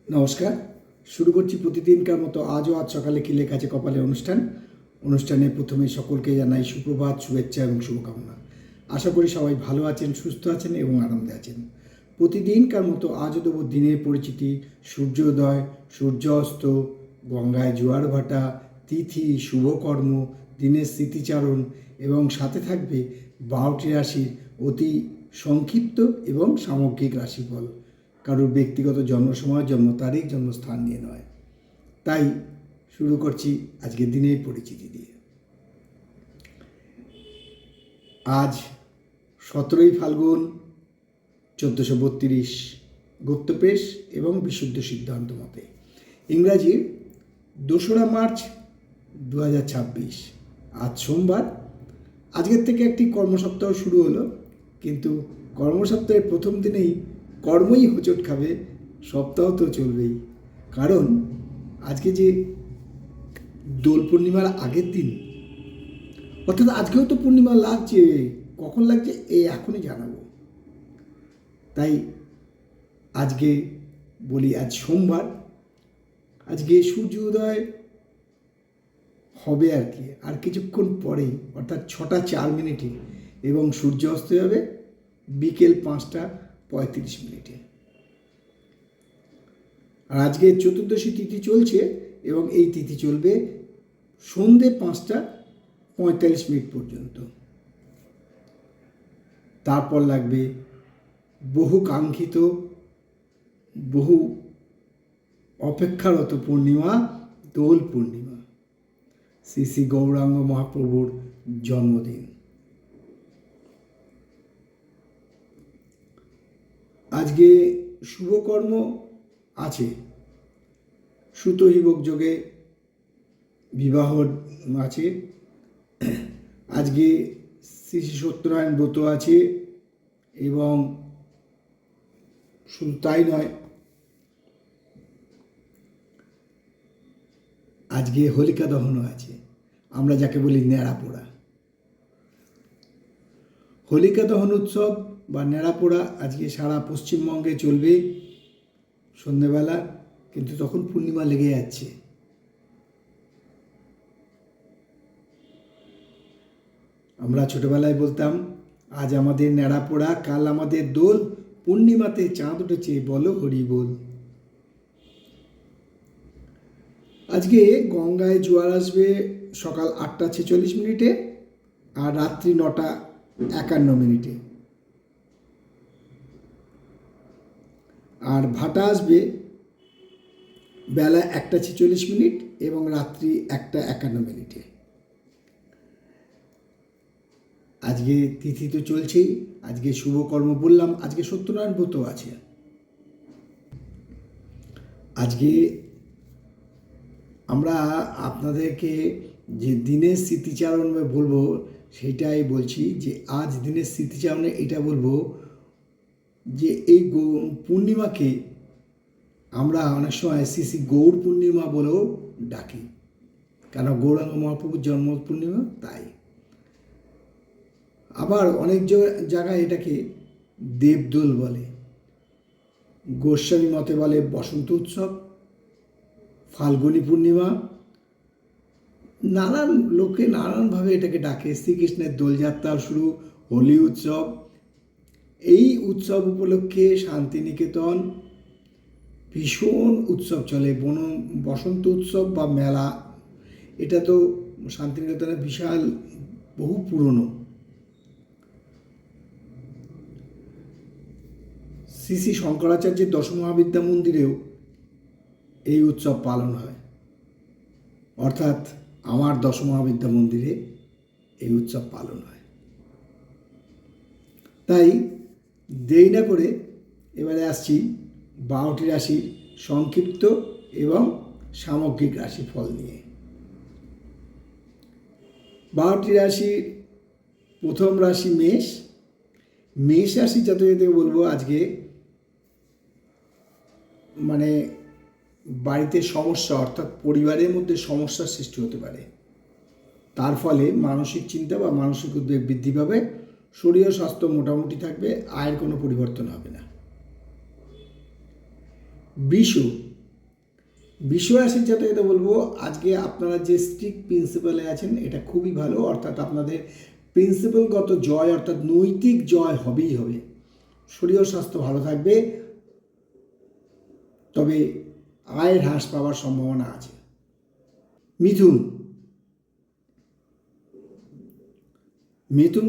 নমস্কার। শুরু করছি প্রতিদিনকার মতো আজ সকালে কি লেখা আছে কপালে অনুষ্ঠানে প্রথমে সকলকে জানাই সুপ্রভাত, শুভেচ্ছা এবং শুভকামনা। আশা করি সবাই ভালো আছেন, সুস্থ আছেন এবং আনন্দে আছেন। প্রতিদিনকার মতো আজও দেবো দিনের পরিচিতি, সূর্যোদয়, সূর্যাস্ত, গঙ্গায় জোয়ার ভাটা, তিথি, শুভকর্ম, দিনের স্মৃতিচারণ এবং সাথে থাকবে 12টি রাশির অতি সংক্ষিপ্ত এবং সামগ্রিক রাশিফল। কারোর ব্যক্তিগত জন্ম সময়, জন্ম তারিখ, জন্মস্থান নিয়ে নয়। তাই শুরু করছি আজকের দিনের পরিচিতি দিয়ে। আজ 17ই ফাল্গুন 1432 গুপ্তপ্রেস এবং বিশুদ্ধ সিদ্ধান্ত মতে। ইংরাজির 2রা মার্চ 2026। আজ সোমবার। আজকের থেকে একটি কর্মসপ্তাহ শুরু হলো, কিন্তু কর্মসপ্তাহের প্রথম দিনেই কর্মই হোঁচট খাবে, সপ্তাহ তো চলবেই। কারণ আজকে যে দোল পূর্ণিমার আগের দিন, অর্থাৎ আজকেও তো পূর্ণিমা লাগছে, কখন লাগছে এখনই জানাবো। তাই আজকে বলি, আজ সোমবার, আজকে সূর্য উদয় হবে আর কিছুক্ষণ পরেই, অর্থাৎ 6টা 4 মিনিটে, এবং সূর্য অস্ত যাবে বিকেল 5টা 35 মিনিটে। আর আজকে চতুর্দশী তিথি চলছে এবং এই তিথি চলবে সন্ধে 5টা 45 মিনিট পর্যন্ত। তারপর লাগবে বহু কাঙ্ক্ষিত, বহু অপেক্ষারত পূর্ণিমা, দোল পূর্ণিমা, শ্রী শ্রী গৌরাঙ্গ মহাপ্রভুর জন্মদিন। আজকে শুভকর্ম আছে, সুতহিবক যোগে বিবাহ আছে। আজকে শ্রী শ্রী সত্যনারায়ণ ব্রত আছে, এবং শুধু তাই নয়, আজকে হোলিকা দহনও আছে, আমরা যাকে বলি ন্যাড়া পোড়া। হোলিকা দহন উৎসব বা ন্যাড়া পোড়া আজকে সারা পশ্চিমবঙ্গে চলবে সন্ধ্যেবেলা, কিন্তু তখন পূর্ণিমা লেগে যাচ্ছে। আমরা ছোটবেলায় বলতাম, আজ আমাদের ন্যাড়া পোড়া, কাল আমাদের দোল, পূর্ণিমাতে চাঁদ উঠেছে, বলো হরি বল। আজকে গঙ্গায় জোয়ার আসবে সকাল 8টা 46 মিনিটে আর রাত্রি 9টা 51 মিনিটে। আর ভাটা আসবে বেলা 1টা 46 মিনিট এবং রাত্রি 1টা 51 মিনিটে। আজকে তিথি তো চলছেই, আজকে শুভকর্ম বললাম, আজকে সত্যনারায়ণ ব্রত আছে। আজকে আমরা আপনাদেরকে যে দিনের স্মৃতিচারণ বলবো সেটাই বলছি, যে আজ দিনের স্মৃতিচারণে এটা বলবো যে এই পূর্ণিমাকে আমরা অনেক সময় শ্রী শ্রী গৌর পূর্ণিমা বলেও ডাকি, কেন গৌরাঙ্গ মহাপ্রভুর জন্ম পূর্ণিমা তাই। আবার অনেক জায়গায় এটাকে দেবদোল বলে, গোস্বামী মতে বলে বসন্ত উৎসব, ফাল্গুনী পূর্ণিমা, নানান লোকে নানানভাবে এটাকে ডাকে। শ্রীকৃষ্ণের দোলযাত্রা শুরু, হোলি উৎসব। এই উৎসব উপলক্ষে শান্তিনিকেতন ভীষণ উৎসব চলে, বসন্ত উৎসব বা মেলা। এটা তো শান্তিনিকেতনের বিশাল বহু পুরনো। শ্রী শ্রী শঙ্করাচার্যের দশমহাবিদ্যা মন্দিরেও এই উৎসব পালন হয়, অর্থাৎ আমার দশমহাবিদ্যা মন্দিরে এই উৎসব পালন হয়। তাই দেরি না করে এবারে আসছি 12টি রাশির সংক্ষিপ্ত এবং সামগ্রিক রাশিফল নিয়ে। 12টি রাশির প্রথম রাশি মেষ। মেষ রাশি জাতকদের বলবো, আজকে বাড়িতে সমস্যা, অর্থাৎ পরিবারের মধ্যে সমস্যার সৃষ্টি হতে পারে। তার ফলে মানসিক চিন্তা বা মানসিক উদ্বেগ বৃদ্ধি পাবে। শরীর স্বাস্থ্য মোটামুটি থাকবে, আয়ের কোনো পরিবর্তন হবে না। বৃষ বিশ্বরাশির জাতকদের বলবো আজকে আপনারা যে স্ট্রিক্ট প্রিন্সিপালে আছেন এটা খুবই ভালো, অর্থাৎ আপনাদের প্রিন্সিপালগত জয় অর্থাৎ নৈতিক জয় হবেই হবে। শরীর ও স্বাস্থ্য ভালো থাকবে, তবে আয়ের হ্রাস পাওয়ার সম্ভাবনা আছে। মিথুন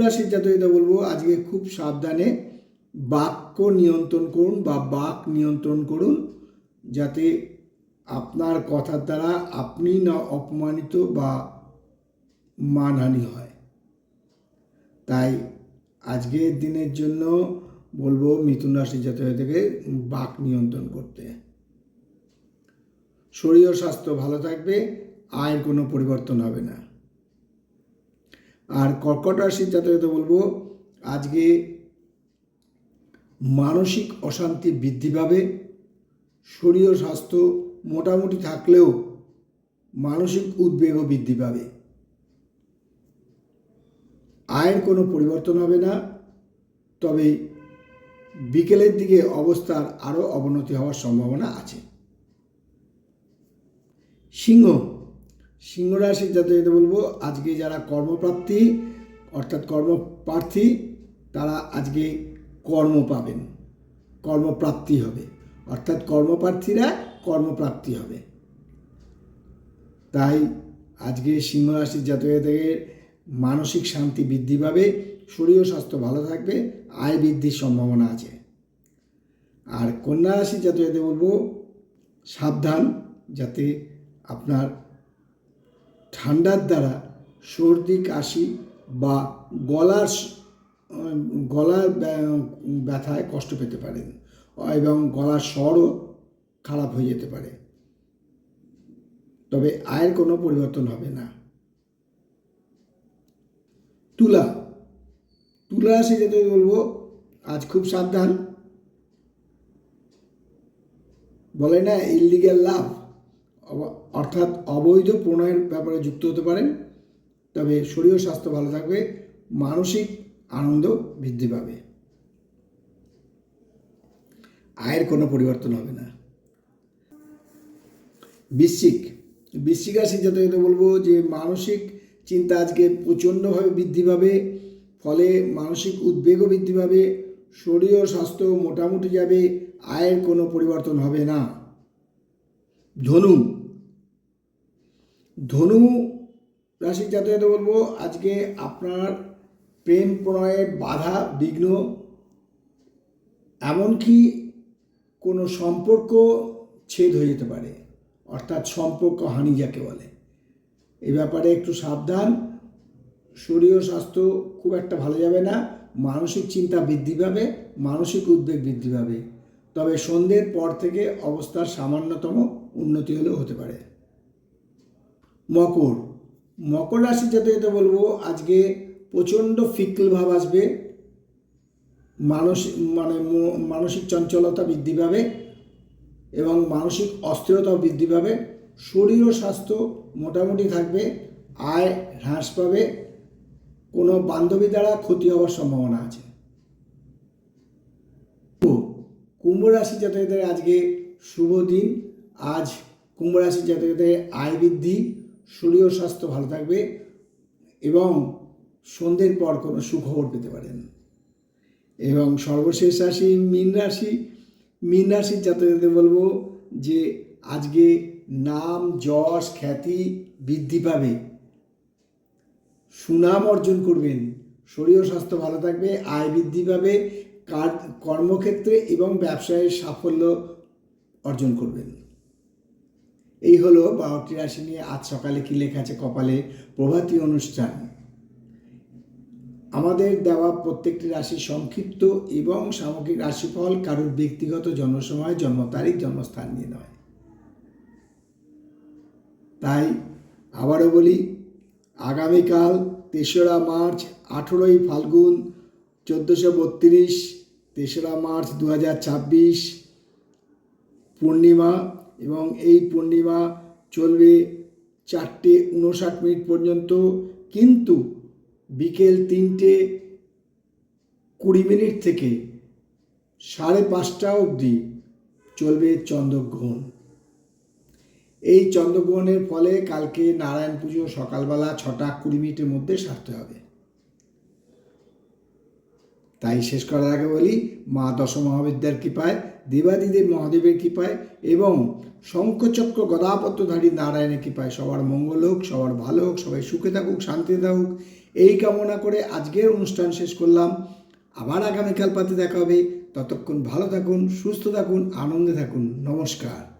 রাশির জাতকদের বলবো আজকে খুব সাবধানে বাক্য নিয়ন্ত্রণ করুন বা বাক নিয়ন্ত্রণ করুন, যাতে আপনার কথার দ্বারা আপনি না অপমানিত বা মানহানি হয়। তাই আজকের দিনের জন্য বলবো মিথুন রাশির জাতকদেরকে বাক নিয়ন্ত্রণ করতে। শরীর ও স্বাস্থ্য ভালো থাকবে, আয়ের কোনো পরিবর্তন হবে না। আর কর্কট রাশির জাতকদের বলবো আজকে মানসিক অশান্তি বৃদ্ধি পাবে। শরীর ও স্বাস্থ্য মোটামুটি থাকলেও মানসিক উদ্বেগও বৃদ্ধি পাবে। আয়ের কোনো পরিবর্তন হবে না, তবে বিকেলের দিকে অবস্থার আরও অবনতি হওয়ার সম্ভাবনা আছে। সিংহ রাশির জাতকদের বলবো আজকে যারা কর্মপ্রাপ্তি অর্থাৎ কর্মপ্রার্থী তারা আজকে কর্ম পাবেন, কর্মপ্রাপ্তি হবে, অর্থাৎ কর্মপ্রার্থীরা কর্মপ্রাপ্তি হবে। তাই আজকে সিংহ রাশির জাতকদের মানসিক শান্তি বৃদ্ধি পাবে, শরীর ও স্বাস্থ্য ভালো থাকবে, আয় বৃদ্ধির সম্ভাবনা আছে। আর কন্যা রাশির জাতকদের বলবো সাবধান, যাতে আপনার ঠান্ডার দ্বারা সর্দি কাশি বা গলার ব্যথায় কষ্ট পেতে পারেন এবং গলার স্বরও খারাপ হয়ে যেতে পারে, তবে আয়ের কোনো পরিবর্তন হবে না। তুলা রাশি যেতে বলবো আজ খুব সাবধান, বলে না ইললিগ্যাল লাভ অর্থাৎ অবৈধ প্রণয়ের ব্যাপারে যুক্ত হতে পারেন, তবে শরীর ও স্বাস্থ্য ভালো থাকবে, মানসিক আনন্দ বৃদ্ধি পাবে, আয়ের কোনো পরিবর্তন হবে না। বৃশ্চিক রাশির জাতকদের বলবো যে মানসিক চিন্তা আজকে প্রচণ্ডভাবে বৃদ্ধি পাবে, ফলে মানসিক উদ্বেগও বৃদ্ধি পাবে, শরীর ও স্বাস্থ্য মোটামুটি যাবে, আয়ের কোনো পরিবর্তন হবে না। ধনু রাশির জাতকদের বলবো আজকে আপনার প্রেম প্রণয়ের বাধা বিঘ্ন, এমনকি কোনো সম্পর্ক ছেদ হয়ে যেতে পারে, অর্থাৎ সম্পর্ক হানি যাকে বলে। এই ব্যাপারে একটু সাবধান, শরীর ও স্বাস্থ্য খুব একটা ভালো যাবে না, মানসিক চিন্তা বৃদ্ধি পাবে, মানসিক উদ্বেগ বৃদ্ধি পাবে, তবে সন্ধ্যের পর থেকে অবস্থার সামান্যতম উন্নতি হলেও হতে পারে। মকর রাশির জাতকদের বলবো আজকে প্রচণ্ড ফিকল ভাব আসবে, মানসিক চঞ্চলতা বৃদ্ধি পাবে এবং মানসিক অস্থিরতাও বৃদ্ধি পাবে, শরীর ও স্বাস্থ্য মোটামুটি থাকবে, আয় হ্রাস পাবে, কোনো বান্ধবী দ্বারা ক্ষতি হওয়ার সম্ভাবনা আছে। কুম্ভ রাশির জাতকদের আজকে শুভ দিন, আজ কুম্ভ রাশির জাতকদের আয় বৃদ্ধি, শরীর ও স্বাস্থ্য ভালো থাকবে এবং সন্ধ্যের পর কোনো সুখবর পেতে পারেন। এবং সর্বশেষ রাশি মীন রাশির জাতকদের বলবো যে আজকে নাম যশ খ্যাতি বৃদ্ধি পাবে, সুনাম অর্জন করবেন, শরীর ও স্বাস্থ্য ভালো থাকবে, আয় বৃদ্ধি পাবে, কর্মক্ষেত্রে এবং ব্যবসায় সাফল্য অর্জন করবেন। এই হলো 12টি রাশি নিয়ে আজ সকালে কি লেখা আছে কপালে প্রভাতী অনুষ্ঠান। আমাদের দেওয়া প্রত্যেকটি রাশি সংক্ষিপ্ত এবং সামগ্রিক রাশিফল কারোর ব্যক্তিগত জন্মসময়, জন্ম তারিখ, জন্মস্থান নিয়ে নয়। তাই আবারও বলি, আগামীকাল 3রা মার্চ 18ই ফাল্গুন 1432, 3রা মার্চ 2026 পূর্ণিমা, এবং এই পূর্ণিমা চলবে 4:59 পর্যন্ত, কিন্তু বিকেল 3:20 থেকে 5:30 অবধি চলবে চন্দ্রগ্রহণ। এই চন্দ্রগ্রহণের ফলে কালকে নারায়ণ পুজো সকালবেলা 6:20 মধ্যে সারতে হবে। তাই শেষ করার আগে বলি, মা দশমহাবিদ্যার কৃপায়, দেবাদিদেব মহাদেবের কৃপায় এবং শঙ্খচক্র গদাপদ্মধারী নারায়ণের কৃপায় সবার মঙ্গল হোক, সবার ভালো হোক, সবাই সুখে থাকুক, শান্তিতে থাকুক, এই কামনা করে আজকের অনুষ্ঠান শেষ করলাম। আবার আগামীকাল পাতে দেখা হবে। ততক্ষণ ভালো থাকুন, সুস্থ থাকুন, আনন্দে থাকুন। নমস্কার।